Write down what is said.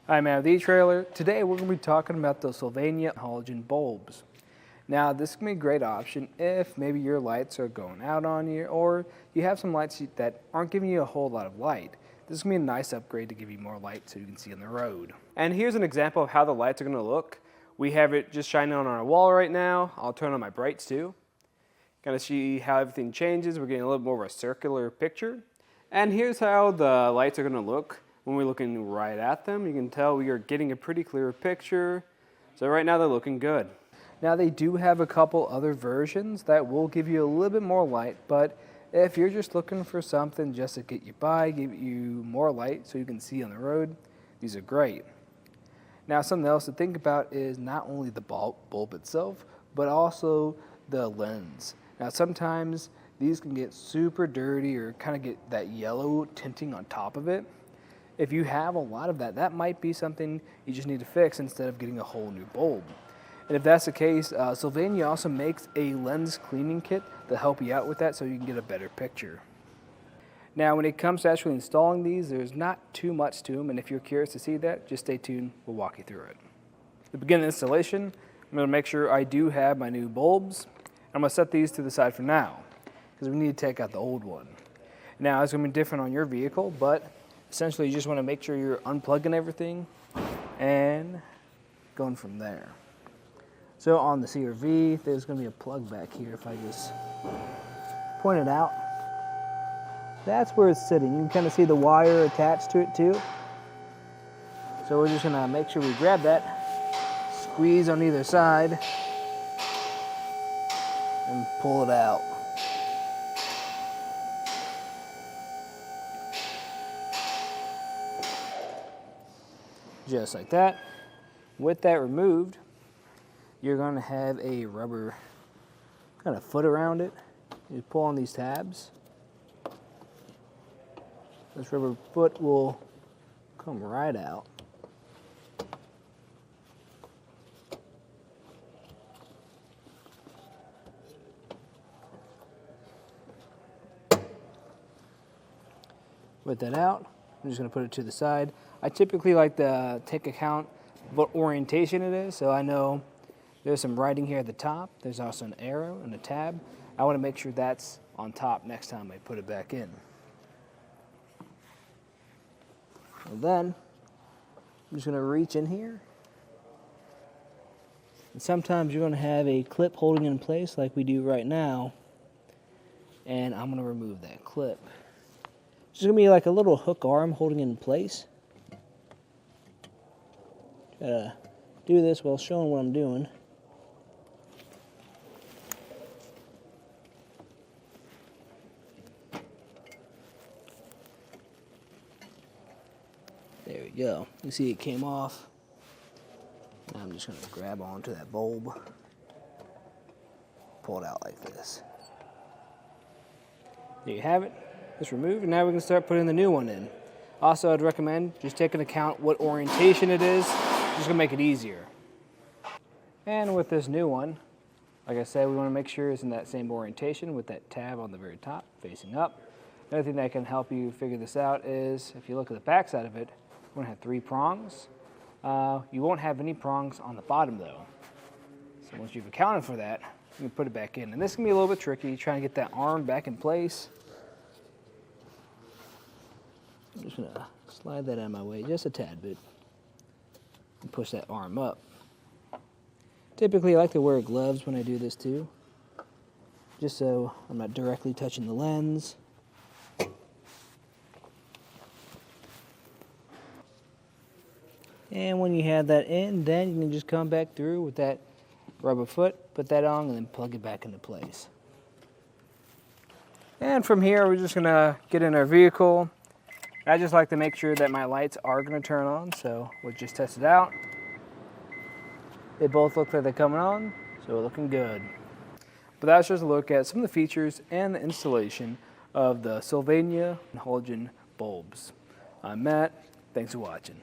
Hi, I'm the etrailer. Today we're going to be talking about the Sylvania Halogen Bulbs. Now this can be a great option if maybe your lights are going out on you or you have some lights that aren't giving you a whole lot of light. This is going to be a nice upgrade to give you more light so you can see on the road. And here's an example of how the lights are going to look. We have it just shining on our wall right now. I'll turn on my brights too. Kind of see how everything changes. We're getting a little more of a circular picture. And here's how the lights are going to look when we're looking right at them. You can tell we are getting a pretty clear picture. So right now they're looking good. Now they do have a couple other versions that will give you a little bit more light, but if you're just looking for something just to get you by, give you more light so you can see on the road, these are great. Now something else to think about is not only the bulb itself, but also the lens. Now sometimes these can get super dirty or kind of get that yellow tinting on top of it. If you have a lot of that, that might be something you just need to fix instead of getting a whole new bulb. And if that's the case, Sylvania also makes a lens cleaning kit to help you out with that so you can get a better picture. Now when it comes to actually installing these, there's not too much to them, and if you're curious to see that, just stay tuned, we'll walk you through it. To begin the installation, I'm going to make sure I do have my new bulbs. I'm going to set these to the side for now, because we need to take out the old one. Now it's going to be different on your vehicle, but essentially you just want to make sure you're unplugging everything and going from there. So on the CRV, there's going to be a plug back here. If I just point it out, that's where it's sitting. You can kind of see the wire attached to it too. So we're just going to make sure we grab that, squeeze on either side, and pull it out. Just like that. With that removed, you're going to have a rubber kind of foot around it. You pull on these tabs. This rubber foot will come right out. With that out, I'm just going to put it to the side. I typically like to take account of what orientation it is, so I know there's some writing here at the top. There's also an arrow and a tab. I want to make sure that's on top next time I put it back in. And then I'm just going to reach in here. And sometimes you're going to have a clip holding in place like we do right now. And I'm going to remove that clip. It's going to be like a little hook arm holding it in place. Try to do this while showing what I'm doing. There we go. You see it came off. Now I'm just going to grab onto that bulb. Pull it out like this. There you have it. It's removed, and now we can start putting the new one in. Also, I'd recommend just taking account what orientation it is. Just gonna make it easier. And with this new one, like I said, we want to make sure it's in that same orientation with that tab on the very top, facing up. Another thing that can help you figure this out is, if you look at the back side of it, we're gonna have 3 prongs. You won't have any prongs on the bottom though. So once you've accounted for that, you can put it back in. And this can be a little bit tricky, trying to get that arm back in place. I'm just gonna slide that out of my way just a tad bit and push that arm up. Typically I like to wear gloves when I do this too, just so I'm not directly touching the lens. And when you have that in, then you can just come back through with that rubber foot, put that on, and then plug it back into place. And from here we're just gonna get in our vehicle. I just like to make sure that my lights are going to turn on, so we'll just test it out. They both look like they're coming on, so we're looking good. But that's just a look at some of the features and the installation of the Sylvania Halogen Bulbs. I'm Matt, thanks for watching.